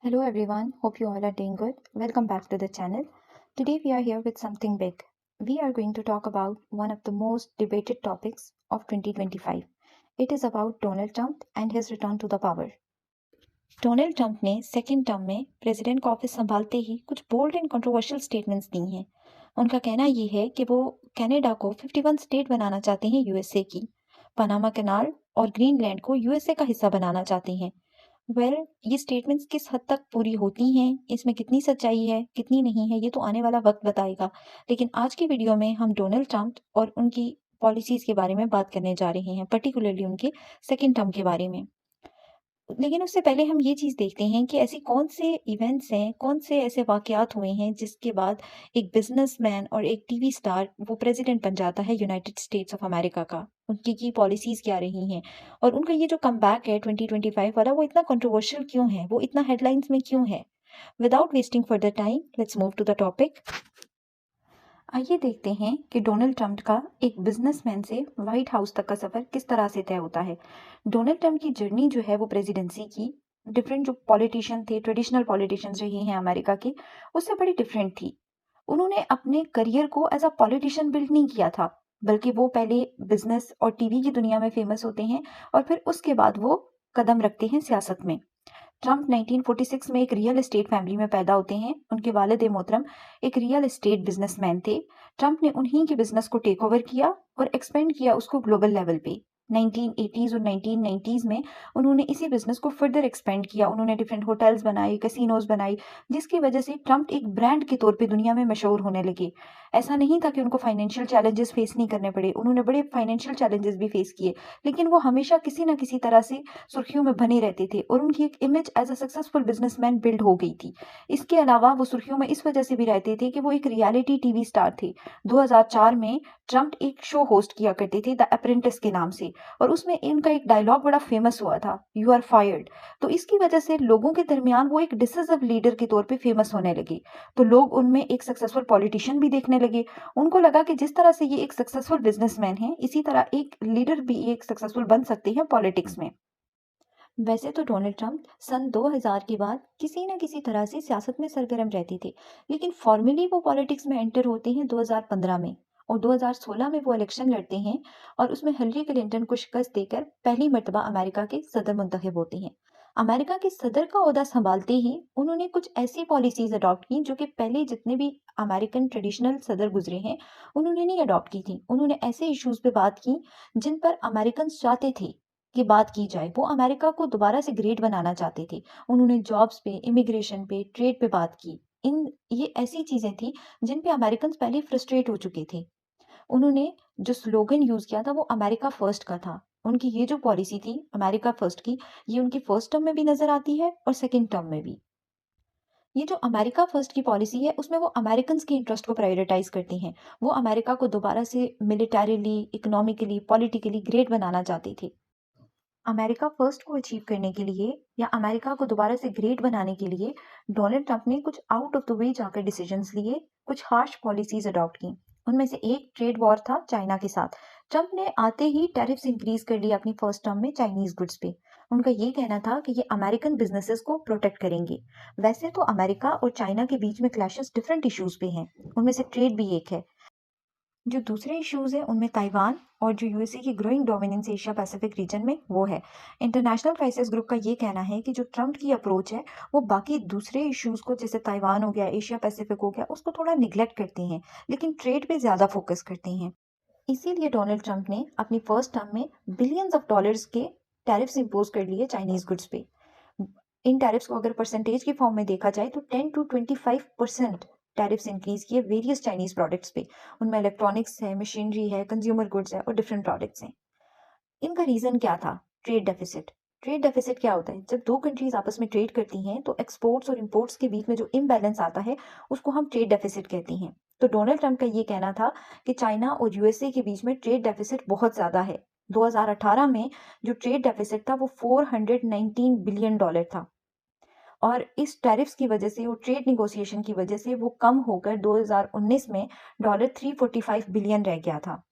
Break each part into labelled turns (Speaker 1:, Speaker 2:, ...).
Speaker 1: Hello everyone, hope you all are doing good. Welcome back to the channel. Today we are here with something big. We are going to talk about one of the most debated topics of 2025. It is about Donald Trump and his return to the power. Donald Trump ने second term में president का office संभालते ही कुछ bold and controversial statements दी हैं। उनका कहना ये है कि वो कनाडा को 51 स्टेट बनाना चाहते हैं यूएसए की, पनामा कैनाल और ग्रीनलैंड को यूएसए का हिस्सा बनाना चाहते हैं। ये स्टेटमेंट्स किस हद तक पूरी होती हैं, इसमें कितनी सच्चाई है, कितनी नहीं है, ये तो आने वाला वक्त बताएगा। लेकिन आज की वीडियो में हम डोनाल्ड ट्रंप और उनकी पॉलिसीज के बारे में बात करने जा रहे हैं, पर्टिकुलरली उनके सेकेंड टर्म के बारे में। लेकिन उससे पहले हम ये चीज़ देखते हैं कि ऐसे कौन से इवेंट्स हैं, कौन से ऐसे वाक़यात हुए हैं जिसके बाद एक बिज़नेसमैन और एक टीवी स्टार वो प्रेज़िडेंट बन जाता है यूनाइटेड स्टेट्स ऑफ अमेरिका का। उनकी की पॉलिसीज़ क्या रही हैं और उनका ये जो कमबैक है 2025 वाला वो इतना कंट्रोवर्शियल क्यों है, वो इतना हेडलाइंस में क्यों है? Without wasting further time, let's move to the topic. आइए देखते हैं कि डोनाल्ड ट्रंप का एक बिजनेसमैन से व्हाइट हाउस तक का सफर किस तरह से तय होता है। डोनाल्ड ट्रंप की जर्नी जो है वो प्रेसिडेंसी की डिफरेंट जो पॉलिटिशियन थे, ट्रेडिशनल पॉलिटिशियंस रहे हैं अमेरिका के, उससे बड़ी डिफरेंट थी। उन्होंने अपने करियर को एज अ पॉलिटिशियन बिल्ड नहीं किया था, बल्कि वो पहले बिजनेस और टीवी की दुनिया में फेमस होते हैं और फिर उसके बाद वो कदम रखते हैं सियासत में। ट्रंप 1946 में एक रियल एस्टेट फैमिली में पैदा होते हैं। उनके वालिद मोहतरम एक रियल एस्टेट बिजनेसमैन थे। ट्रंप ने उन्हीं के बिजनेस को टेक ओवर किया और एक्सपेंड किया उसको ग्लोबल लेवल पे। 1980s और 1990s में उन्होंने इसी बिजनेस को फर्दर एक्सपेंड किया। उन्होंने डिफरेंट होटल्स बनाए, कैसीनोज बनाई, जिसकी वजह से ट्रंप एक ब्रांड के तौर पे दुनिया में मशहूर होने लगे। ऐसा नहीं था कि उनको फाइनेंशियल चैलेंजेस फेस नहीं करने पड़े, उन्होंने बड़े फाइनेंशियल चैलेंजेस भी फेस किए, लेकिन वो हमेशा किसी ना किसी तरह से सुर्खियों में बने रहते थे और उनकी एक image as a successful businessman build हो गई थी। इसके अलावा वो सुर्खियों में इस वजह से भी रहते थे कि वो एक रियलिटी टीवी स्टार थे। 2004 में ट्रंप एक शो होस्ट किया करते थे द अप्रेंटिस के नाम से, और उसमें इनका एक डायलॉग बड़ा फेमस हुआ था, यू आर फायर्ड। तो इसकी वजह से लोगों के दरमियान वो एक डिसिसिव लीडर के तौर पे फेमस होने लगे। तो लोग उनमें एक सक्सेसफुल पॉलिटिशियन भी देखने लगे। उनको लगा कि जिस तरह से ये एक सक्सेसफुल बिजनेसमैन है, इसी तरह एक लीडर भी एक सक्सेसफुल बन सकते हैं पॉलिटिक्स में। वैसे तो डोनाल्ड ट्रंप सन 2000 के बाद किसी न किसी तरह से सियासत में सरगर्म रहते थे, लेकिन फॉर्मली वो पॉलिटिक्स में एंटर होते हैं 2015 में, और 2016 में वो इलेक्शन लड़ते हैं और उसमें हिलरी क्लिंटन को शिकस्त देकर पहली मर्तबा अमेरिका के सदर मुंतखब होते हैं। अमेरिका के सदर का ओहदा संभालते ही उन्होंने कुछ ऐसी पॉलिसीज अडॉप्ट की जो कि पहले जितने भी अमेरिकन ट्रेडिशनल सदर गुजरे हैं उन्होंने नहीं अडॉप्ट की थी। उन्होंने ऐसे इश्यूज पे बात की जिन पर अमेरिकन चाहते थे की बात की जाए। वो अमेरिका को दोबारा से ग्रेट बनाना चाहते थे। उन्होंने जॉब्स पे, इमिग्रेशन पे, ट्रेड पे बात की। ये ऐसी चीजें थी जिन पे अमेरिकन पहले फ्रस्ट्रेट हो चुके थे। उन्होंने जो स्लोगन यूज किया था वो अमेरिका फर्स्ट का था। उनकी ये जो पॉलिसी थी अमेरिका फर्स्ट की, ये उनकी फर्स्ट टर्म में भी नजर आती है और सेकेंड टर्म में भी। ये जो अमेरिका फर्स्ट की पॉलिसी है उसमें वो अमेरिकन के इंटरेस्ट को प्रायोरिटाइज करती हैं। वो अमेरिका को दोबारा से मिलिटरीली, इकोनॉमिकली, पॉलिटिकली ग्रेट बनाना चाहते थे। अमेरिका फर्स्ट को अचीव करने के लिए या अमेरिका को दोबारा से ग्रेट बनाने के लिए डोनाल्ड ट्रंप ने कुछ आउट ऑफ द वे जाकर डिसीजंस लिए, कुछ हार्श पॉलिसीज अडॉप्ट की। उनमें से एक ट्रेड वॉर था चाइना के साथ। ट्रंप ने आते ही टैरिफ्स इंक्रीज कर लिए अपनी फर्स्ट टर्म में चाइनीज गुड्स पे। उनका ये कहना था कि ये अमेरिकन बिजनेसेस को प्रोटेक्ट करेंगे। वैसे तो अमेरिका और चाइना के बीच में क्लैशेस डिफरेंट इश्यूज पे हैं, उनमें से ट्रेड भी एक है। जो दूसरे इश्यूज हैं उनमें ताइवान और जो यूएसए की growing dominance Asia Pacific region में वो है। इंटरनेशनल क्राइसिस ग्रुप का ये कहना है कि जो ट्रंप की अप्रोच है वो बाकी दूसरे इश्यूज को, जैसे ताइवान हो गया, एशिया पैसिफिक हो गया, उसको थोड़ा निग्लेक्ट करते हैं, लेकिन ट्रेड पे ज्यादा फोकस करते हैं। इसीलिए डोनाल्ड ट्रंप ने अपनी फर्स्ट टर्म में बिलियंस ऑफ डॉलर्स के टैरिफ्स इंपोज कर लिए चाइनीज गुड्स पे। इन टैरिफ्स को अगर परसेंटेज की फॉर्म में देखा जाए तो 10 to 25% टैरिफ्स इंक्रीज किए वेरियस चाइनीज प्रोडक्ट्स पे। उनमें इलेक्ट्रॉनिक्स है, मशीनरी है, कंज्यूमर गुड्स है और डिफरेंट प्रोडक्ट्स हैं। इनका रीजन क्या था? Trade deficit. ट्रेड डेफिसिट क्या होता है? जब दो कंट्रीज आपस में ट्रेड करती हैं तो एक्सपोर्ट्स और इंपोर्ट्स के बीच में जो इम्बैलेंस आता है उसको हम ट्रेड डेफिसिट कहते हैं। तो डोनाल्ड ट्रंप का ये कहना था कि चाइना और यूएसए के बीच में ट्रेड डेफिसिट बहुत ज्यादा है। 2018 में जो ट्रेड डेफिसिट था वो $419 बिलियन था, और इस टैरिफ्स की वजह से और ट्रेड निगोशिएशन की वजह से वो कम होकर 2019 में $345 बिलियन रह गया था।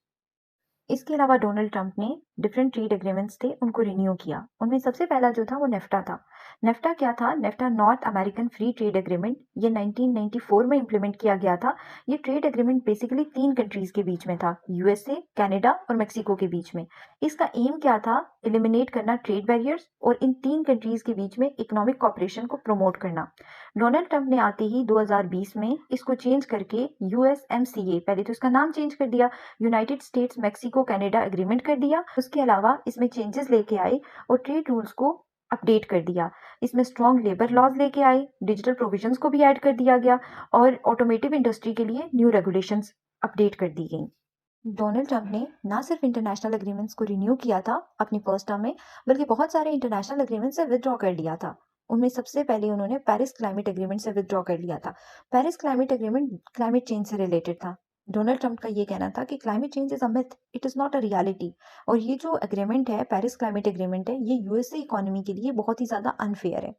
Speaker 1: इसके अलावा डोनाल्ड ट्रंप ने डिफरेंट ट्रेड एग्रीमेंट्स थे उनको रिन्यू किया। उनमें सबसे पहला जो था वो नेफ्टा था। नेफ्टा क्या था? NAFTA North American free trade agreement, ये 1994 में इंप्लीमेंट किया गया था। ये ट्रेड एग्रीमेंट बेसिकली 3 कंट्रीज के बीच में था, यूएसए, कनाडा और मेक्सिको के बीच में। इसका एम क्या था? एलिमिनेट करना ट्रेड बैरियर्स और इन 3 कंट्रीज के बीच में इकोनॉमिक कॉपरेशन को प्रमोट करना। डोनाल्ड ट्रंप ने आते ही 2020 में इसको चेंज करके यूएसएमसीए, पहले तो इसका नाम चेंज कर दिया, United states Mexico Canada agreement कर दिया। उसके अलावा इसमें चेंजेस लेके आए और ट्रेड रूल्स को अपडेट कर दिया। इसमें स्ट्रॉन्ग लेबर लॉज लेके आए, डिजिटल प्रोविजंस को भी ऐड कर दिया गया और ऑटोमेटिव इंडस्ट्री के लिए न्यू रेगुलेशंस अपडेट कर दी गई। डोनाल्ड ट्रंप ने ना सिर्फ इंटरनेशनल एग्रीमेंट्स को रिन्यू किया था अपनी फर्स्ट टर्म में, बल्कि बहुत सारे इंटरनेशनल एग्रीमेंट से विदड्रॉ कर लिया था। उनमें सबसे पहले उन्होंने पेरिस क्लाइमेट एग्रीमेंट से विदड्रॉ कर लिया था। Paris climate agreement climate change से रिलेटेड था। डोनाल्ड ट्रंप का ये कहना था कि climate change is a myth, it is not a reality. और ये जो एग्रीमेंट है, पेरिस क्लाइमेट एग्रीमेंट है, ये यूएसए इकोनॉमी के लिए बहुत ही ज्यादा अनफेयर है।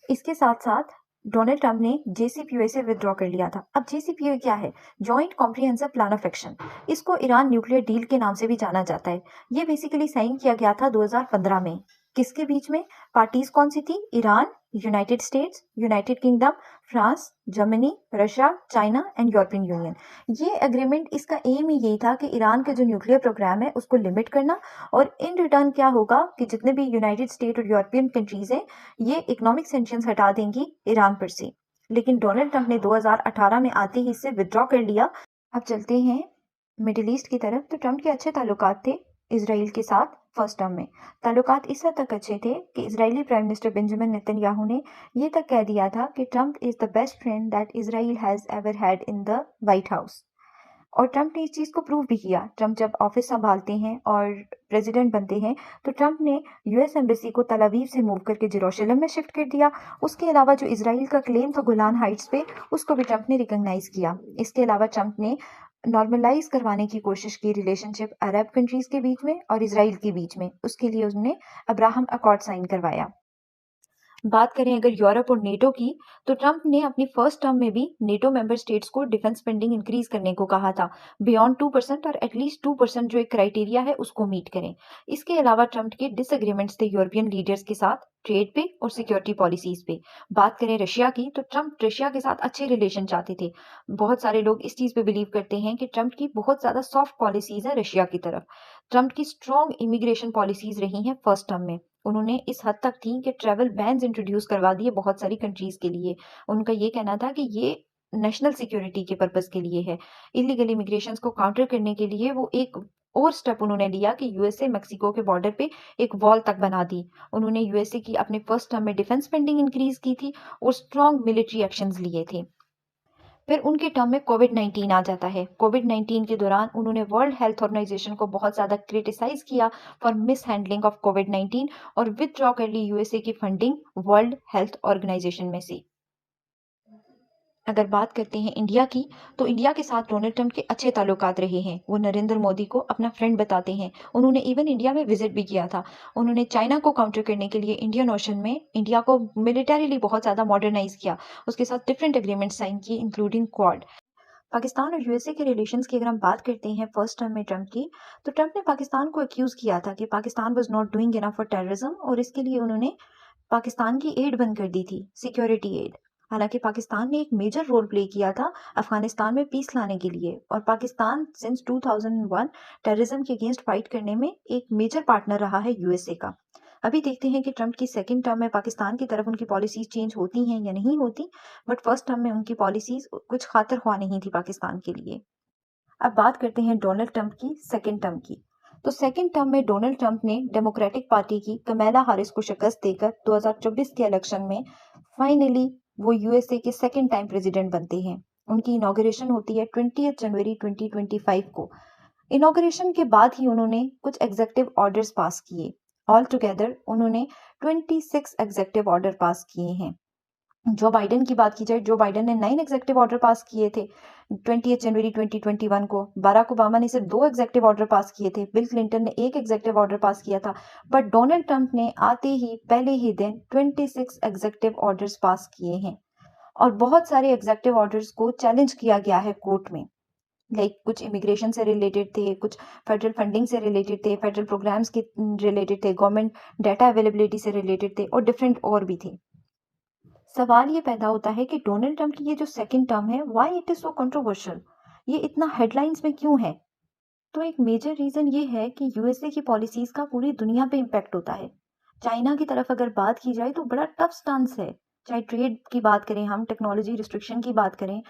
Speaker 1: इसके साथ साथ डोनाल्ड ट्रंप ने जेसीपीओए से विदड्रॉ कर लिया था। अब जेसीपीओए क्या है? Joint comprehensive plan of action. इसको ईरान न्यूक्लियर डील के नाम से भी जाना जाता है। ये बेसिकली साइन किया गया था 2015 में। किसके बीच में? पार्टीज कौन सी थी? Iran, United states, United kingdom, France, Germany, Russia, China and European union. ये एग्रीमेंट, इसका एम ही यही था कि ईरान के जो न्यूक्लियर प्रोग्राम है उसको लिमिट करना, और इन रिटर्न क्या होगा कि जितने भी यूनाइटेड स्टेट और यूरोपियन कंट्रीज हैं ये इकोनॉमिक सैंक्शंस हटा देंगी ईरान पर से। लेकिन डोनाल्ड ट्रंप ने 2018 में आते ही इससे विदड्रॉ कर लिया। अब चलते हैं मिडिल ईस्ट की तरफ। तो ट्रंप के अच्छे ताल्लुकात थे इसराइल के साथ फर्स्ट टर्म में। ताल्लुकात इस हद तक अच्छे थे कि Israeli prime minister Benjamin Netanyahu ने ये तक कह दिया था कि Trump is the best friend that Israel has ever had in the white house. और ट्रंप ने इस चीज़ को प्रूव भी किया। ट्रंप जब ऑफिस संभालते हैं और प्रेसिडेंट बनते हैं तो ट्रंप ने यूएस एम्बेसी को तल अवीव से मूव करके जेरूशलम में शिफ्ट कर दिया। उसके अलावा जो इसराइल का क्लेम था गोलान हाइट्स पे, उसको भी ट्रंप ने रिकॉग्नाइज किया। इसके अलावा ट्रंप ने नॉर्मलाइज करवाने की कोशिश की रिलेशनशिप अरब कंट्रीज के बीच में और इसराइल के बीच में। उसके लिए उसने अब्राहम अकॉर्ड साइन करवाया। बात करें अगर यूरोप और नेटो की, तो ट्रंप ने अपनी फर्स्ट टर्म में भी नेटो मेंबर स्टेट्स को डिफेंस स्पेंडिंग इंक्रीज करने को कहा था, बियॉन्ड 2% और एटलीस्ट 2% जो एक क्राइटेरिया है उसको मीट करें। इसके अलावा ट्रंप के डिसएग्रीमेंट्स थे यूरोपियन लीडर्स के साथ ट्रेड पे और सिक्योरिटी पॉलिसीज पे। बात करें रशिया की, तो ट्रंप रशिया के साथ अच्छे रिलेशन चाहते थे। बहुत सारे लोग इस चीज पे बिलीव करते हैं कि ट्रंप की बहुत ज्यादा सॉफ्ट पॉलिसीज है रशिया की तरफ। ट्रंप की स्ट्रॉन्ग इमिग्रेशन पॉलिसीज रही हैं फर्स्ट टर्म में। उन्होंने इस हद तक थी कि ट्रैवल बैन्स इंट्रोड्यूस करवा दिए बहुत सारी कंट्रीज के लिए। उनका ये कहना था कि ये नेशनल सिक्योरिटी के पर्पस के लिए है। इलीगल इमिग्रेशन को काउंटर करने के लिए वो एक और स्टेप उन्होंने लिया कि यूएसए मेक्सिको के बॉर्डर पे एक वॉल तक बना दी। उन्होंने यूएसए की अपने फर्स्ट टर्म में डिफेंस स्पेंडिंग इंक्रीज की थी और स्ट्रॉन्ग मिलिट्री एक्शंस लिए थे। फिर उनके टर्म में कोविड-19 आ जाता है। कोविड-19 के दौरान उन्होंने वर्ल्ड हेल्थ ऑर्गेनाइजेशन को बहुत ज़्यादा क्रिटिसाइज किया फॉर मिस हैंडलिंग ऑफ कोविड-19 और विदड्रॉ कर ली यूएसए की फंडिंग वर्ल्ड हेल्थ ऑर्गेनाइजेशन में से। अगर बात करते हैं इंडिया की, तो इंडिया के साथ डोनाल्ड ट्रंप के अच्छे ताल्लुकात रहे हैं। वो नरेंद्र मोदी को अपना फ्रेंड बताते हैं। उन्होंने इवन इंडिया में विजिट भी किया था। उन्होंने चाइना को काउंटर करने के लिए इंडियन ओशन में इंडिया को मिलिटरीली बहुत ज़्यादा मॉडर्नाइज किया। उसके साथ डिफरेंट एग्रीमेंट साइन किए इंक्लूडिंग क्वाड। पाकिस्तान और यूएसए के रिलेशंस की अगर हम बात करते हैं फर्स्ट टर्म में ट्रंप की, तो ट्रंप ने पाकिस्तान को अक्यूज किया था कि Pakistan was not doing enough for terrorism, और इसके लिए उन्होंने पाकिस्तान की एड बंद कर दी थी, सिक्योरिटी एड। हालांकि पाकिस्तान ने एक मेजर रोल प्ले किया था अफगानिस्तान में पीस लाने के लिए, और पाकिस्तान सिंस 2001 टेररिज्म के अगेंस्ट फाइट करने में एक मेजर पार्टनर रहा है यूएसए का। अभी देखते हैं कि ट्रंप की सेकंड टर्म में पाकिस्तान की तरफ उनकी पॉलिसीज चेंज होती हैं या नहीं होती, बट फर्स्ट टर्म में उनकी पॉलिसीज कुछ खातिर ख्वाह नहीं थी पाकिस्तान के लिए। अब बात करते हैं डोनाल्ड ट्रंप की सेकंड टर्म की। तो सेकंड टर्म में डोनाल्ड ट्रंप ने डेमोक्रेटिक पार्टी की कमला हैरिस को शिकस्त देकर 2024 के इलेक्शन में फाइनली वो यूएसए के सेकंड टाइम प्रेसिडेंट बनते हैं। उनकी इनॉग्रेशन होती है 20 जनवरी 2025 को। इनॉग्रेशन के बाद ही उन्होंने कुछ एग्जेक्टिव ऑर्डर्स पास किए। ऑल टुगेदर उन्होंने 26 एग्जेक्टिव ऑर्डर पास किए हैं। जो बाइडेन की बात की जाए, जो बाइडेन ने 9 एग्जेक्टिव ऑर्डर पास किए थे 20 जनवरी 2021 को। बराक ओबामा ने सिर्फ 2 एग्जेक्टिव ऑर्डर पास किए थे। बिल क्लिंटन ने 1 एग्जेक्टिव ऑर्डर पास किया था। बट डोनाल्ड ट्रंप ने आते ही पहले ही दिन 26 एग्जेक्टिव ऑर्डर्स पास किए हैं, और बहुत सारे एग्जेक्टिव ऑर्डर्स को चैलेंज किया गया है कोर्ट में। लाइक कुछ इमिग्रेशन से रिलेटेड थे, कुछ फेडरल फंडिंग से रिलेटेड थे, फेडरल प्रोग्राम्स के रिलेटेड थे, गवर्नमेंट डाटा अवेलेबिलिटी से रिलेटेड थे और डिफरेंट और भी थे। सवाल ये पैदा होता है कि डोनाल्ड ट्रंप की ये जो सेकंड टर्म है, why it is so controversial, ये इतना हेडलाइंस में क्यों है? तो एक मेजर रीजन ये है कि यूएसए की पॉलिसीज का पूरी दुनिया पे इम्पैक्ट होता है। चाइना की तरफ अगर बात की जाए तो बड़ा टफ स्टांस है। चाहे ट्रेड की बात करें, हम टेक्नोलॉजी रिस्ट्रिक्शन की बात करें,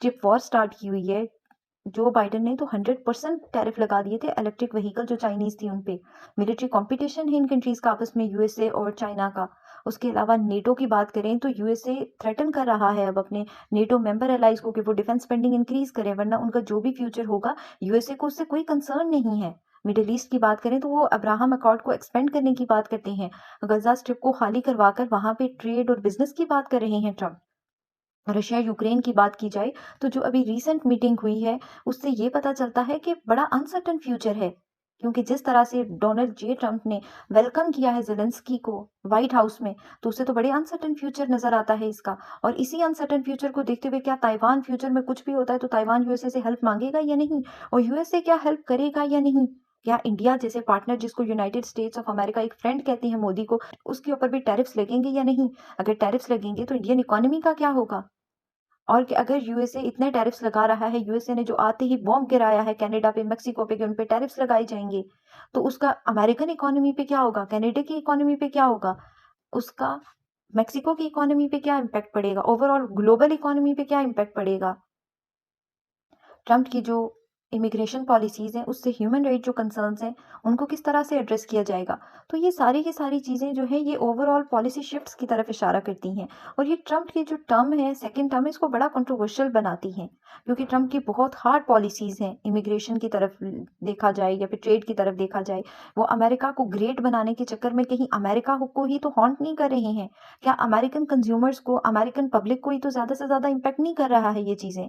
Speaker 1: जब वॉर स्टार्ट की हुई है, जो बाइडेन ने तो 100% टैरिफ लगा दिए थे इलेक्ट्रिक व्हीकल जो चाइनीज थी उन पे। मिलिट्री कंपटीशन है इन कंट्रीज का आपस में, यूएसए और चाइना का। उसके अलावा नेटो की बात करें तो यूएसए थ्रेटन कर रहा है अब अपने नेटो मेंबर एलाइज को कि वो डिफेंस स्पेंडिंग इंक्रीज करें, वरना उनका जो भी फ्यूचर होगा यूएसए को उससे कोई कंसर्न नहीं है। मिडिल ईस्ट की बात करें तो वो अब्राहम अकॉर्ड को एक्सपेंड करने की बात करते हैं, गजा स्ट्रिप को खाली करवाकर वहां पे ट्रेड और बिजनेस की बात कर रहे हैं ट्रम्प। रशिया यूक्रेन की बात की जाए तो जो अभी रीसेंट मीटिंग हुई है, उससे ये पता चलता है कि बड़ा अनसर्टन फ्यूचर है, क्योंकि जिस तरह से डोनाल्ड जे ट्रम्प ने वेलकम किया है जेलेंस्की को व्हाइट हाउस में, तो उससे तो बड़े अनसर्टन फ्यूचर नजर आता है इसका। और इसी अनसर्टन फ्यूचर को देखते हुए क्या ताइवान फ्यूचर में कुछ भी होता है तो ताइवान यूएसए से हेल्प मांगेगा या नहीं, और यूएसए क्या हेल्प करेगा या नहीं? क्या इंडिया जैसे पार्टनर, जिसको यूनाइटेड स्टेट्स ऑफ अमेरिका एक फ्रेंड कहते हैं मोदी को, उसके ऊपर भी टैरिफ्स लगेंगे या नहीं? अगर टैरिफ्स लगेंगे तो इंडियन इकोनॉमी का क्या होगा? और कि अगर यूएसए इतने टैरिफ्स लगा रहा है, यूएसए ने जो आते ही बॉम्ब गिराया है कनाडा पे, मेक्सिको पे, कि उन पे टैरिफ्स लगाए जाएंगे, तो उसका अमेरिकन इकोनॉमी पे क्या होगा, कनाडा की इकोनॉमी पे क्या होगा, उसका मेक्सिको की इकोनॉमी पे क्या इम्पैक्ट पड़ेगा, ओवरऑल ग्लोबल इकोनॉमी पे क्या इम्पैक्ट पड़ेगा? ट्रम्प की जो इमिग्रेशन पॉलिसीज हैं, उससे ह्यूमन राइट जो कंसर्न्स हैं, उनको किस तरह से एड्रेस किया जाएगा? तो ये सारी की सारी चीज़ें जो है, ये ओवरऑल पॉलिसी शिफ्ट्स की तरफ इशारा करती हैं। और ये ट्रम्प की जो टर्म है, सेकंड टर्म है, इसको बड़ा कंट्रोवर्शियल बनाती हैं, क्योंकि ट्रम्प की बहुत हार्ड पॉलिसीज हैं। इमिग्रेशन की तरफ देखा जाए या फिर ट्रेड की तरफ देखा जाए, वो अमेरिका को ग्रेट बनाने के चक्कर में कहीं अमेरिका को ही तो हॉन्ट नहीं कर रहे हैं? क्या अमेरिकन कंज्यूमर्स को, अमेरिकन पब्लिक को ही तो ज़्यादा से ज़्यादा इम्पैक्ट नहीं कर रहा है ये चीज़ें?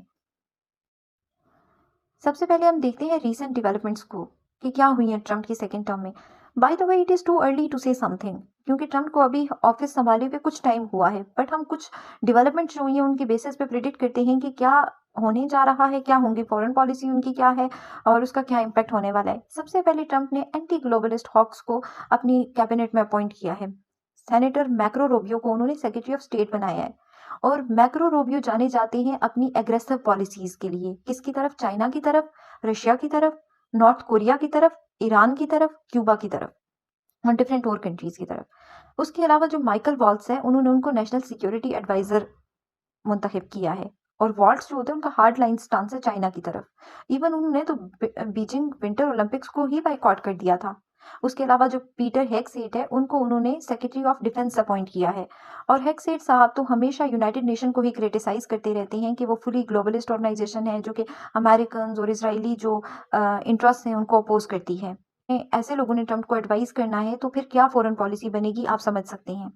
Speaker 1: सबसे पहले हम देखते हैं रीसेंट डेवलपमेंट्स को कि क्या हुई है ट्रम्प की सेकेंड टर्म में। By the way, it is too early to say something, क्योंकि ट्रम्प को अभी ऑफिस संभाले हुए कुछ टाइम हुआ है, बट हम कुछ डेवलपमेंट्स जो हुई हैं उनके बेसिस पे प्रिडिक्ट करते हैं कि क्या होने जा रहा है, क्या होंगी फॉरेन पॉलिसी उनकी क्या है, और उसका क्या इम्पैक्ट होने वाला है। सबसे पहले ट्रम्प ने एंटी ग्लोबलिस्ट हॉक्स को अपनी कैबिनेट में अपॉइंट किया है। सेनेटर मैक्रो रोबियो को उन्होंने सेक्रेटरी ऑफ स्टेट बनाया है। और मैक्रो रोबियो जाने जाते हैं अपनी एग्रेसिव पॉलिसीज के लिए। किसकी तरफ? चाइना की तरफ, रशिया की तरफ, नॉर्थ कोरिया की तरफ, ईरान की तरफ, क्यूबा की तरफ और डिफरेंट और कंट्रीज की तरफ। उसके अलावा जो माइकल वॉल्स है, उन्होंने उनको नेशनल सिक्योरिटी एडवाइजर मुंतखब किया है। और वॉल्स जो होते हैं उनका हार्ड लाइन स्टांस है चाइना की तरफ। इवन उन्होंने तो बीजिंग विंटर ओलंपिक्स को ही बाइकॉट कर दिया था। उसके अलावा जो पीटर हेगसेट है, उनको उन्होंने सेक्रेटरी ऑफ डिफेंस अपॉइंट किया है। और हेगसेट साहब तो हमेशा यूनाइटेड नेशन को ही क्रिटिसाइज करते रहते हैं कि वो फुली ग्लोबलिस्ट ऑर्गेनाइजेशन है, जो कि अमेरिकन और इसराइली जो इंटरेस्ट हैं उनको अपोज करती है। ऐसे लोगों ने ट्रम्प को एडवाइस करना है तो फिर क्या फॉरेन पॉलिसी बनेगी, आप समझ सकते हैं।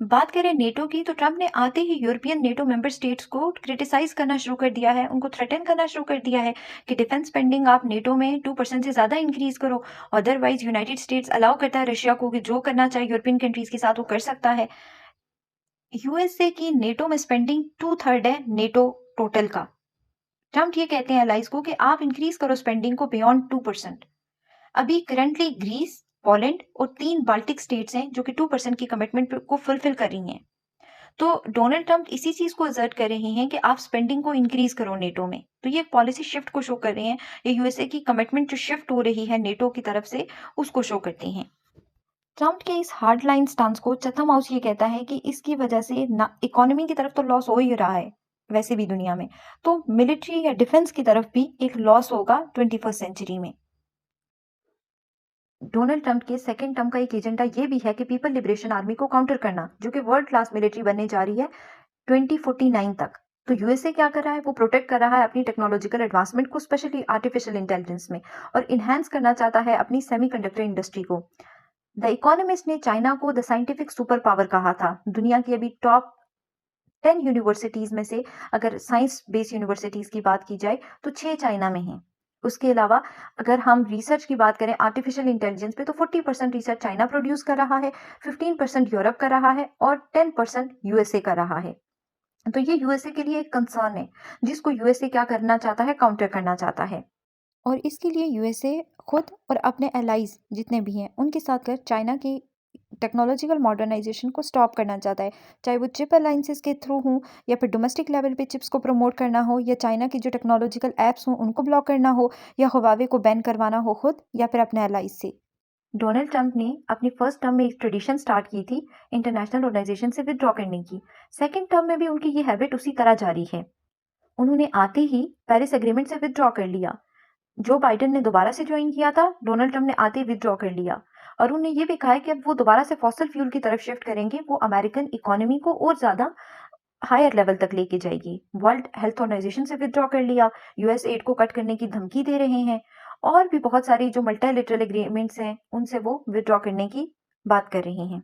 Speaker 1: बात करें नेटो की, तो ट्रम्प ने आते ही यूरोपियन नेटो मेंबर स्टेट्स को क्रिटिसाइज करना शुरू कर दिया है, उनको थ्रेटन करना शुरू कर दिया है कि डिफेंस स्पेंडिंग आप नेटो में 2% से ज़्यादा इंक्रीज करो। अदरवाइज यूनाइटेड स्टेट्स अलाउ करता है रशिया को कि जो करना चाहे यूरोपियन कंट्रीज के साथ वो कर सकता है। यूएसए की नेटो में स्पेंडिंग 2/3 है नेटो टोटल का। ट्रम्प ये कहते हैं अलाइज को कि आप इंक्रीज करो स्पेंडिंग को बियॉन्ड 2%। अभी करंटली ग्रीस, पोलैंड और 3 बाल्टिक स्टेट्स हैं जो कि 2% की कमिटमेंट को फुलफिल कर रही हैं। तो डोनाल्ड ट्रम्प इसी चीज को असर्ट कर रहे हैं कि आप स्पेंडिंग को इंक्रीज करो नेटो में। तो ये पॉलिसी शिफ्ट को शो कर रहे हैं, ये यूएसए की कमिटमेंट जो शिफ्ट हो रही है नेटो की तरफ से, उसको शो करते हैं। ट्रम्प के इस हार्ड लाइन स्टांस को चैथम हाउस ये कहता है कि इसकी वजह से ना इकोनॉमी की तरफ तो लॉस हो ही रहा है वैसे भी दुनिया में, तो मिलिट्री या डिफेंस की तरफ भी एक लॉस होगा 21st सेंचुरी में। डोनाल्ड ट्रंप के सेकेंड टर्म का एक एजेंडा ये भी है कि पीपल लिबरेशन आर्मी को काउंटर करना, जो कि वर्ल्ड क्लास मिलिट्री बनने जा रही है 2049 तक। तो यूएसए क्या कर रहा है? वो प्रोटेक्ट कर रहा है अपनी टेक्नोलॉजिकल एडवांसमेंट को, स्पेशली आर्टिफिशियल इंटेलिजेंस में, और इन्हांस करना चाहता है अपनी सेमीकंडक्टर इंडस्ट्री को। द इकोनॉमिस्ट ने चाइना को द साइंटिफिक सुपर पावर कहा था। दुनिया की अभी टॉप 10 यूनिवर्सिटीज में से अगर साइंस बेस्ड यूनिवर्सिटीज की बात की जाए तो 6 चाइना में हैं। उसके अलावा अगर हम रिसर्च की बात करें आर्टिफिशियल इंटेलिजेंस पे, तो 40% रिसर्च चाइना प्रोड्यूस कर रहा है, 15% यूरोप कर रहा है और 10% यूएसए कर रहा है। तो ये यूएसए के लिए एक कंसर्न है, जिसको यूएसए क्या करना चाहता है, काउंटर करना चाहता है। और इसके लिए यूएसए खुद और अपने एलाइज जितने भी हैं उनके साथ कर चाइना की टेक्नोलॉजिकल मॉडर्नाइजेशन को स्टॉप करना चाहता है, चाहे वो चिप अलाइंसेस के थ्रू हो या फिर डोमेस्टिक लेवल पे चिप्स को प्रमोट करना हो, या चाइना की जो टेक्नोलॉजिकल एप्स हों उनको ब्लॉक करना हो, या हुवावे को बैन करवाना हो खुद या फिर अपने एलाइज से। डोनाल्ड ट्रंप ने अपनी फर्स्ट टर्म में एक ट्रेडिशन स्टार्ट की थी इंटरनेशनल ऑर्गेनाइजेशन से विदड्रॉ करने की। सेकेंड टर्म में भी उनकी ये हैबिट उसी तरह जारी है। उन्होंने आते ही पेरिस एग्रीमेंट से विदड्रॉ कर लिया। जो बाइडेन ने दोबारा से ज्वाइन किया था, डोनाल्ड ट्रंप ने आते ही विदड्रॉ कर लिया। और उन्होंने ये भी कहा है कि अब वो दोबारा से फॉसिल फ्यूल की तरफ शिफ्ट करेंगे। वो अमेरिकन इकोनॉमी को और ज्यादा हायर लेवल तक लेके जाएगी। वर्ल्ड हेल्थ ऑर्गेनाइजेशन से विदड्रॉ कर लिया, यूएस एड को कट करने की धमकी दे रहे हैं, और भी बहुत सारी जो मल्टीलैटरल एग्रीमेंट्स हैं उनसे वो विदड्रॉ करने की बात कर रहे हैं।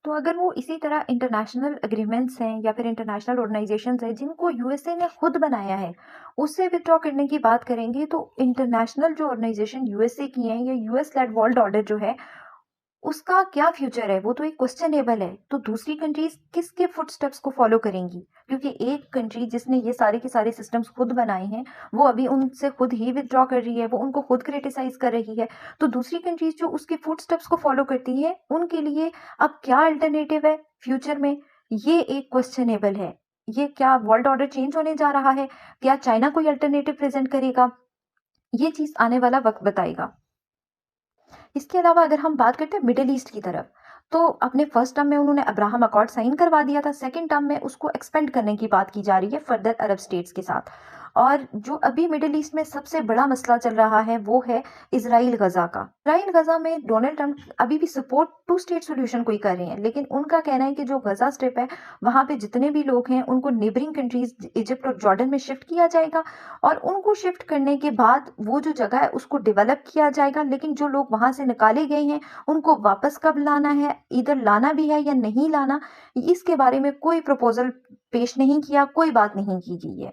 Speaker 1: तो अगर वो इसी तरह इंटरनेशनल एग्रीमेंट्स हैं या फिर इंटरनेशनल ऑर्गेनाइजेशंस हैं जिनको यूएसए ने खुद बनाया है, उससे विदड्रॉ करने की बात करेंगे, तो इंटरनेशनल जो ऑर्गेनाइजेशन यूएसए की हैं या यूएस लेड वर्ल्ड ऑर्डर जो है उसका क्या फ्यूचर है, वो तो एक क्वेश्चनेबल है। तो दूसरी कंट्रीज किसके फुटस्टेप्स को फॉलो करेंगी? क्योंकि एक कंट्री जिसने ये सारे के सारे सिस्टम्स खुद बनाए हैं, वो अभी उनसे खुद ही विदड्रॉ कर रही है, वो उनको खुद क्रिटिसाइज कर रही है। तो दूसरी कंट्रीज जो उसके फुटस्टेप्स को फॉलो करती है, उनके लिए अब क्या अल्टरनेटिव है फ्यूचर में, ये एक क्वेश्चनेबल है। ये क्या वर्ल्ड ऑर्डर चेंज होने जा रहा है? क्या चाइना कोई अल्टरनेटिव प्रेजेंट करेगा? ये चीज आने वाला वक्त बताएगा। इसके अलावा अगर हम बात करते हैं मिडिल ईस्ट की तरफ, तो अपने फर्स्ट टर्म में उन्होंने अब्राहम अकॉर्ड साइन करवा दिया था। सेकंड टर्म में उसको एक्सपेंड करने की बात की जा रही है फर्दर अरब स्टेट्स के साथ। और जो अभी मिडिल ईस्ट में सबसे बड़ा मसला चल रहा है वो है इसराइल गजा का। इसराइल गजा में डोनाल्ड ट्रंप अभी भी सपोर्ट टू स्टेट सोल्यूशन को ही कर रहे हैं, लेकिन उनका कहना है कि जो गजा स्ट्रिप है वहां पे जितने भी लोग हैं उनको नेबरिंग कंट्रीज इजिप्ट और जॉर्डन में शिफ्ट किया जाएगा, और उनको शिफ्ट करने के बाद वो जो जगह है उसको डेवलप किया जाएगा। लेकिन जो लोग वहां से निकाले गए हैं उनको वापस कब लाना है, इधर लाना भी है या नहीं लाना, इसके बारे में कोई प्रपोजल पेश नहीं किया, कोई बात नहीं की गई है।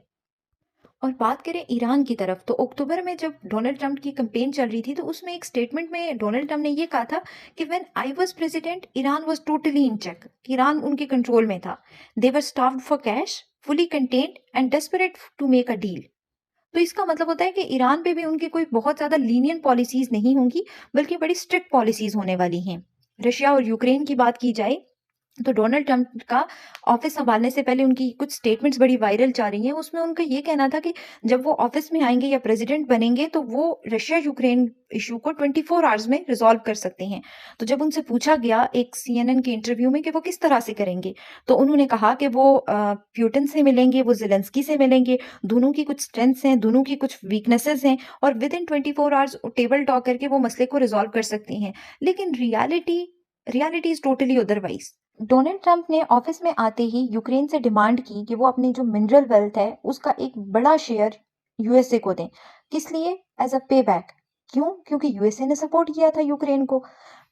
Speaker 1: और बात करें ईरान की तरफ, तो अक्टूबर में जब डोनाल्ड ट्रंप की कैंपेन चल रही थी, तो उसमें एक स्टेटमेंट में डोनाल्ड ट्रंप ने ये कहा था कि when I was president Iran was totally in check. Iran उनके कंट्रोल में था। They were starved for cash, fully contained and desperate to make a deal. तो इसका मतलब होता है कि ईरान पे भी उनकी कोई बहुत ज्यादा लीनियंट पॉलिसीज नहीं होंगी, बल्कि बड़ी स्ट्रिक्ट पॉलिसीज होने वाली हैं। रशिया और यूक्रेन की बात की जाए, तो डोनाल्ड ट्रंप का ऑफिस संभालने से पहले उनकी कुछ स्टेटमेंट्स बड़ी वायरल जा रही हैं। उसमें उनका ये कहना था कि जब वो ऑफिस में आएंगे या प्रेसिडेंट बनेंगे तो वो रशिया यूक्रेन इशू को 24 आवर्स में रिजॉल्व कर सकते हैं। तो जब उनसे पूछा गया एक सीएनएन के इंटरव्यू में कि वो किस तरह से करेंगे, तो उन्होंने कहा कि वो प्यूटन से मिलेंगे, वो जेलेंस्की से मिलेंगे। दोनों की कुछ स्ट्रेंथ्स हैं, दोनों की कुछ वीकनेसेस हैं, और with in 24 hours table talk करके वो मसले को रिजॉल्व कर सकते हैं। लेकिन reality is totally otherwise. Donald Trump ने ऑफिस में आते ही यूक्रेन से डिमांड की कि वो अपनी जो मिनरल वेल्थ है उसका एक बड़ा शेयर यूएसए को दें। किस लिए? एज अ पे बैक। क्यों? क्योंकि यूएसए ने सपोर्ट किया था यूक्रेन को।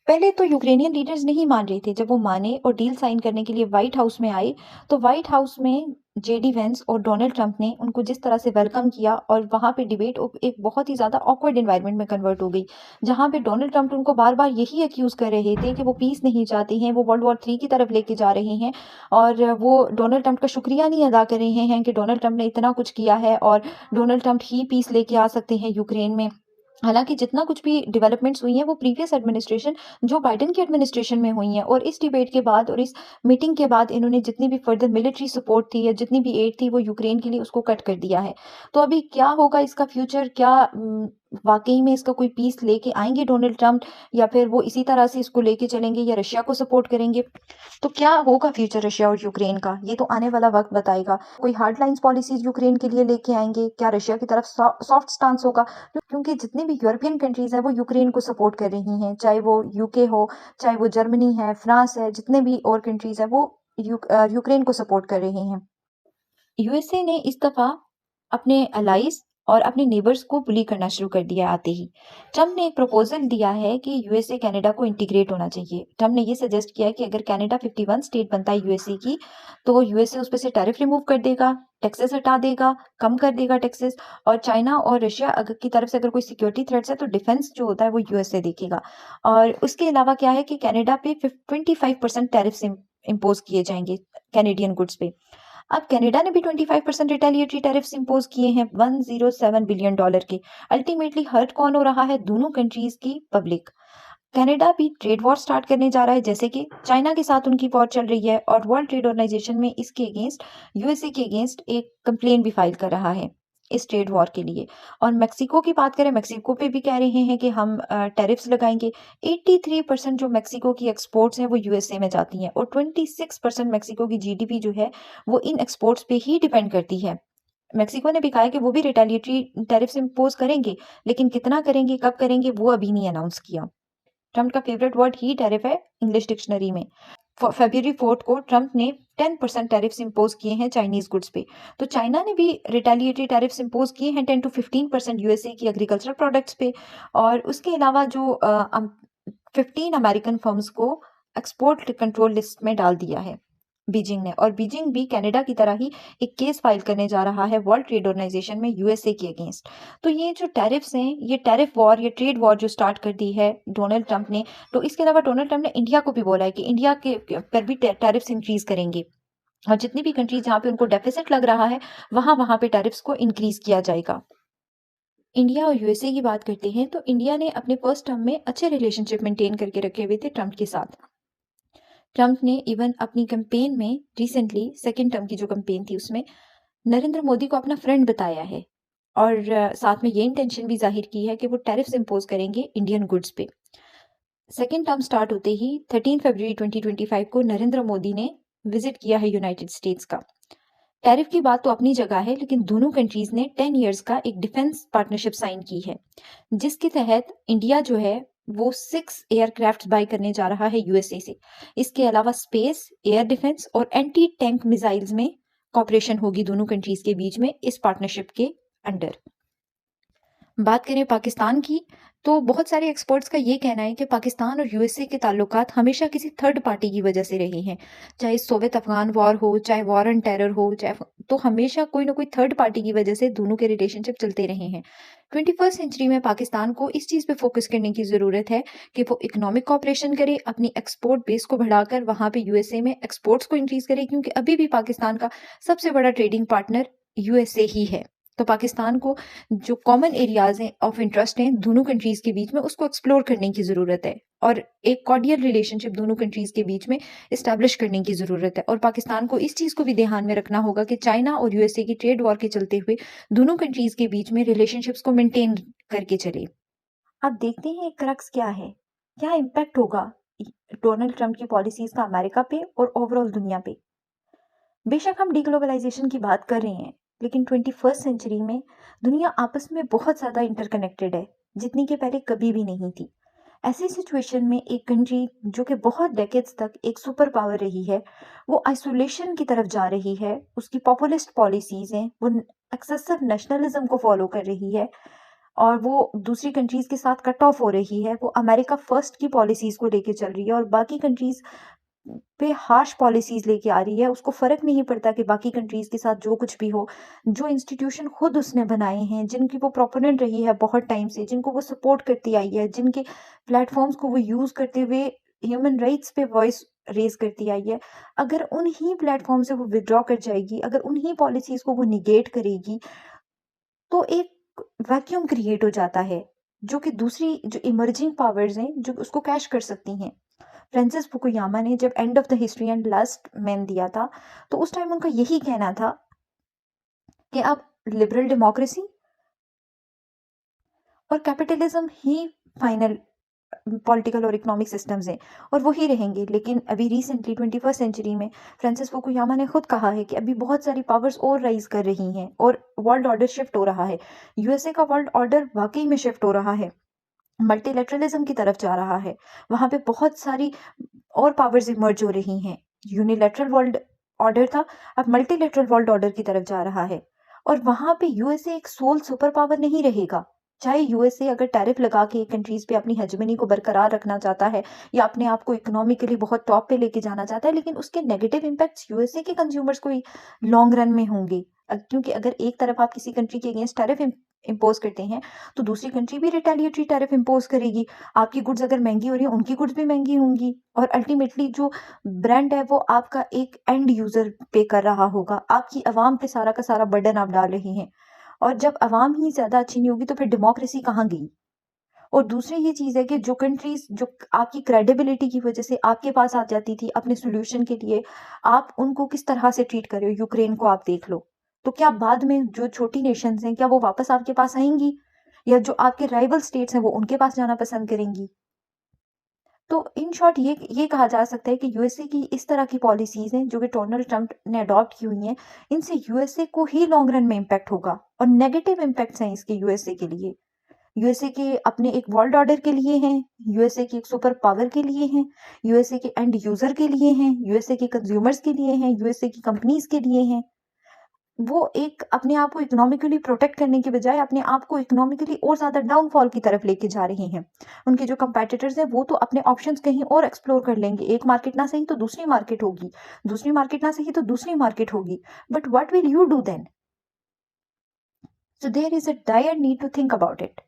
Speaker 1: पहले तो यूक्रेनियन लीडर्स नहीं मान रहे थे। जब वो माने और डील साइन करने के लिए व्हाइट हाउस में आए, तो व्हाइट हाउस में जेडी वेंस और डोनाल्ड ट्रंप ने उनको जिस तरह से वेलकम किया, और वहां पे डिबेट एक बहुत ही ज्यादा ऑकवर्ड एनवायरनमेंट में कन्वर्ट हो गई, जहां पे डोनाल्ड ट्रंप उनको बार बार यही अक्यूज कर रहे थे कि वो पीस नहीं चाहते हैं, वो वर्ल्ड वॉर 3 की तरफ लेके जा रहे हैं, और वो डोनाल्ड ट्रंप का शुक्रिया नहीं अदा कर रहे हैं कि डोनाल्ड ट्रंप ने इतना कुछ किया है, और डोनाल्ड ट्रंप ही पीस लेके आ सकते हैं यूक्रेन में। हालांकि जितना कुछ भी डेवलपमेंट्स हुई हैं वो प्रीवियस एडमिनिस्ट्रेशन, जो बाइडेन की एडमिनिस्ट्रेशन में हुई हैं, और इस डिबेट के बाद और इस मीटिंग के बाद इन्होंने जितनी भी फर्दर मिलिट्री सपोर्ट थी या जितनी भी एड थी वो यूक्रेन के लिए उसको कट कर दिया है। तो अभी क्या होगा इसका फ्यूचर? क्या वाकई में इसका कोई पीस लेके आएंगे डोनाल्ड ट्रंप, या फिर वो इसी तरह से इसको लेके चलेंगे या रशिया को सपोर्ट करेंगे? तो क्या होगा फ्यूचर रशिया और यूक्रेन का, ये तो आने वाला वक्त बताएगा। कोई हार्ड लाइंस पॉलिसीज यूक्रेन के लिए लेके आएंगे, क्या रशिया की तरफ सॉफ्ट स्टांस होगा? क्योंकि जितनी भी यूरोपियन कंट्रीज हैं वो यूक्रेन को सपोर्ट कर रही हैं, चाहे वो यूके हो, चाहे वो जर्मनी है, फ्रांस है, जितने भी और कंट्रीज हैं वो यूक्रेन को सपोर्ट कर रही हैं। यूएसए ने इस दफा अपने अलाइज और अपने नेबर्स को बुली करना शुरू कर दिया आते ही। ट्रम्प ने एक प्रपोजल दिया है कि यूएसए कनाडा को इंटीग्रेट होना चाहिए। ट्रम्प ने ये सजेस्ट किया है कि अगर कनाडा 51 स्टेट बनता है यूएसए की, तो यूएसए उस पर से टैरिफ रिमूव कर देगा, टैक्सेस हटा देगा, कम कर देगा टैक्सेस, और चाइना और रशिया अगर की तरफ से अगर कोई सिक्योरिटी थ्रेट्स है तो डिफेंस जो होता है वो यूएसए देखेगा। और उसके अलावा क्या है कि कनाडा पे 25% टैरिफ इम्पोज किए जाएंगे कैनेडियन गुड्स पे। अब कनाडा ने भी 25% रिटेलिएटरी टैरिफ्स इंपोज किए हैं $107 बिलियन के। अल्टीमेटली हर्ट कौन हो रहा है? दोनों कंट्रीज की पब्लिक। कनाडा भी ट्रेड वॉर स्टार्ट करने जा रहा है, जैसे कि चाइना के साथ उनकी वॉर चल रही है और वर्ल्ड ट्रेड ऑर्गेनाइजेशन में इसके अगेंस्ट यूएसए के अगेंस्ट एक कंप्लेन भी फाइल कर रहा है इस ट्रेड वॉर के लिए। और मेक्सिको की बात करें, मेक्सिको पे भी कह रहे हैं कि हम टैरिफ्स लगाएंगे। 83% जो मेक्सिको की एक्सपोर्ट्स हैं वो यूएसए में जाती हैं और 26% मेक्सिको की जीडीपी जो है वो इन एक्सपोर्ट्स पे ही डिपेंड करती है। मेक्सिको ने भी कहा है कि वो भी रिटेलिएटरी टैरिफ्स इंपोज करेंगे, लेकिन कितना करेंगे, कब करेंगे, वो अभी नहीं अनाउंस किया। ट्रम्प का फेवरेट वर्ड ही टैरिफ है इंग्लिश डिक्शनरी में। February 4 को ट्रम्प ने 10% टैरिफ्स इंपोज किए हैं चाइनीज गुड्स पे। तो चाइना ने भी रिटेलिएटरी टैरिफ्स इंपोज किए हैं 10 to 15% यूएसए की एग्रीकल्चरल प्रोडक्ट्स पे। और उसके अलावा जो 15 अमेरिकन फर्म्स को एक्सपोर्ट कंट्रोल लिस्ट में डाल दिया है बीजिंग ने। और बीजिंग भी कनाडा की तरह ही एक केस फाइल करने जा रहा है वर्ल्ड ट्रेड ऑर्गेनाइजेशन में यूएसए के अगेंस्ट। तो ये जो टैरिफ्स हैं, ये टैरिफ वॉर, ये ट्रेड वॉर जो स्टार्ट कर दी है डोनाल्ड ट्रंप ने। तो इसके अलावा डोनाल्ड ट्रंप ने इंडिया को भी बोला है कि इंडिया के पर भी टैरिफ्स इंक्रीज करेंगे और जितनी भी कंट्रीज जहाँ पे उनको डेफिसिट लग रहा है वहां वहां पे टैरिफ्स को इंक्रीज किया जाएगा। इंडिया और यूएसए की बात करते हैं तो इंडिया ने अपने फर्स्ट टर्म में अच्छे रिलेशनशिप मेंटेन करके रखे हुए थे ट्रंप के साथ। ट्रंप ने इवन अपनी कैंपेन में रिसेंटली सेकेंड टर्म की जो कैंपेन थी उसमें नरेंद्र मोदी को अपना फ्रेंड बताया है और साथ में ये इंटेंशन भी जाहिर की है कि वो टैरिफ्स इंपोज करेंगे इंडियन गुड्स पे। सेकेंड टर्म स्टार्ट होते ही 13 फरवरी 2025 को नरेंद्र मोदी ने विजिट किया है यूनाइटेड स्टेट्स का। टैरिफ की बात तो अपनी जगह है, लेकिन दोनों कंट्रीज ने 10 इयर्स का एक डिफेंस पार्टनरशिप साइन की है, जिसके तहत इंडिया जो है वो 6 एयरक्राफ्ट बाय करने जा रहा है यूएसए से। इसके अलावा स्पेस, एयर डिफेंस और एंटी टैंक मिसाइल्स में कॉपरेशन होगी दोनों कंट्रीज के बीच में इस पार्टनरशिप के अंडर। बात करें पाकिस्तान की, तो बहुत सारे एक्सपर्ट्स का ये कहना है कि पाकिस्तान और यूएसए के ताल्लुकात हमेशा किसी थर्ड पार्टी की वजह से रहे हैं। चाहे सोवियत अफगान वॉर हो, चाहे वॉर ऑन टेरर हो, चाहे तो हमेशा कोई ना कोई थर्ड पार्टी की वजह से दोनों के रिलेशनशिप चलते रहे हैं। 21st सेंचुरी में पाकिस्तान को इस चीज़ पे फोकस करने की ज़रूरत है कि वो इकोनॉमिक कॉपरेशन करे, अपनी एक्सपोर्ट बेस को बढ़ाकर वहाँ पे यूएसए में एक्सपोर्ट्स को इंक्रीज करे, क्योंकि अभी भी पाकिस्तान का सबसे बड़ा ट्रेडिंग पार्टनर यूएसए ही है। तो पाकिस्तान को जो कॉमन एरियाज हैं ऑफ इंटरेस्ट हैं दोनों कंट्रीज के बीच में, उसको एक्सप्लोर करने की ज़रूरत है और एक कॉर्डियल रिलेशनशिप दोनों कंट्रीज के बीच में इस्टेब्लिश करने की ज़रूरत है। और पाकिस्तान को इस चीज़ को भी ध्यान में रखना होगा कि चाइना और यूएसए की ट्रेड वॉर के चलते हुए दोनों कंट्रीज के बीच में रिलेशनशिप्स को मेंटेन करके चले। अब देखते हैं क्रक्स क्या है, क्या इम्पैक्ट होगा डोनाल्ड ट्रंप की पॉलिसीज का अमेरिका पे और ओवरऑल दुनिया पे। बेशक हम डीग्लोबलाइजेशन की बात कर रहे हैं, लेकिन 21st सेंचुरी में दुनिया आपस में बहुत ज़्यादा इंटरकनेक्टेड है, जितनी के पहले कभी भी नहीं थी। ऐसी सिचुएशन में एक कंट्री जो कि बहुत डेकेड्स तक एक सुपर पावर रही है, वो आइसोलेशन की तरफ जा रही है। उसकी पॉपुलिस्ट पॉलिसीज हैं, वो एक्सेसिव नेशनलिज्म को फॉलो कर रही है और वो दूसरी कंट्रीज के साथ कट ऑफ हो रही है। वो अमेरिका फर्स्ट की पॉलिसीज को लेके चल रही है और बाकी कंट्रीज पे हार्श पॉलिसीज लेके आ रही है। उसको फर्क नहीं पड़ता कि बाकी कंट्रीज के साथ जो कुछ भी हो, जो इंस्टीट्यूशन खुद उसने बनाए हैं, जिनकी वो प्रोपोनेंट रही है बहुत टाइम से, जिनको वो सपोर्ट करती आई है, जिनके प्लेटफॉर्म्स को वो यूज करते हुए ह्यूमन राइट्स पे वॉइस रेज करती आई है, अगर उन्हीं प्लेटफॉर्म से वो विड्रॉ कर जाएगी, अगर उन्हीं पॉलिसीज को वो निगेट करेगी, तो एक वैक्यूम क्रिएट हो जाता है जो कि दूसरी जो इमर्जिंग पावर्स हैं जो उसको कैश कर सकती हैं। फ्रांसिस फुकुयामा ने जब end of the history and last man दिया था, तो उस टाइम उनका यही कहना था कि अब लिबरल डेमोक्रेसी और कैपिटलिज्म ही फाइनल पॉलिटिकल और इकोनॉमिक सिस्टम्स हैं और वही रहेंगे। लेकिन अभी रिसेंटली 21st सेंचुरी में फ्रांसिस फुकुयामा ने खुद कहा है कि अभी बहुत सारी पावर्स और राइज कर रही हैं और वर्ल्ड ऑर्डर शिफ्ट हो रहा है। यूएसए का वर्ल्ड ऑर्डर वाकई में शिफ्ट हो रहा है, मल्टीलेटरलिज्म की तरफ जा रहा है। वहां पे बहुत सारी और पावर्स इमर्ज हो रही हैं। यूनिलेटरल वर्ल्ड ऑर्डर था, अब मल्टीलेटरल वर्ल्ड ऑर्डर की तरफ जा रहा है और वहां पे यूएसए एक सोल सुपर पावर नहीं रहेगा। चाहे यूएसए अगर टैरिफ लगा के कंट्रीज पे अपनी हेजेमनी को बरकरार रखना चाहता है या अपने आप को इकोनॉमिकली बहुत टॉप पे लेके जाना चाहता है, लेकिन उसके नेगेटिव इम्पैक्ट्स यूएसए के कंज्यूमर्स को ही लॉन्ग रन में होंगे। क्योंकि अगर एक तरफ आप किसी कंट्री के अगेंस्ट टैरिफ इम्पोज करते हैं तो दूसरी कंट्री भी रिटेलिएटरी टैरिफ इम्पोज करेगी। आपकी गुड्स अगर महंगी हो रही है, उनकी गुड्स भी महंगी होंगी, और अल्टीमेटली जो ब्रांड है वो आपका एक एंड यूजर पे कर रहा होगा। आपकी आवाम पे सारा का सारा बर्डन आप डाल रहे हैं, और जब आवाम ही ज्यादा अच्छी नहीं होगी तो फिर डेमोक्रेसी कहाँ गई। और दूसरी ये चीज है कि जो कंट्रीज जो आपकी क्रेडिबिलिटी की वजह से आपके पास आ जाती थी अपने सोल्यूशन के लिए, आप उनको किस तरह से ट्रीट कर रहे हो। यूक्रेन को आप देख लो, तो क्या बाद में जो छोटी नेशंस हैं क्या वो वापस आपके पास आएंगी, या जो आपके राइवल स्टेट्स हैं वो उनके पास जाना पसंद करेंगी। तो इन शॉर्ट ये कहा जा सकता है कि यूएसए की इस तरह की पॉलिसीज हैं जो कि डोनाल्ड ट्रंप ने अडॉप्ट की हुई हैं, इनसे यूएसए को ही लॉन्ग रन में इम्पैक्ट होगा, और नेगेटिव इम्पैक्ट्स हैं इसके यूएसए के लिए। यूएसए के अपने एक वर्ल्ड ऑर्डर के लिए हैं, यूएसए की एक सुपर पावर के लिए हैं, यूएसए के एंड यूजर के लिए हैं, यूएसए के कंज्यूमर्स के लिए हैं, यूएसए की कंपनीज के लिए हैं। वो एक अपने आप को इकोनॉमिकली प्रोटेक्ट करने के बजाय अपने आप को इकोनॉमिकली और ज्यादा डाउनफॉल की तरफ लेके जा रहे हैं। उनके जो कंपेटिटर्स हैं वो तो अपने ऑप्शंस कहीं और एक्सप्लोर कर लेंगे, एक मार्केट ना सही तो दूसरी मार्केट होगी, दूसरी मार्केट ना सही तो दूसरी मार्केट होगी, but what will you do then? So there is a dire need to think about it.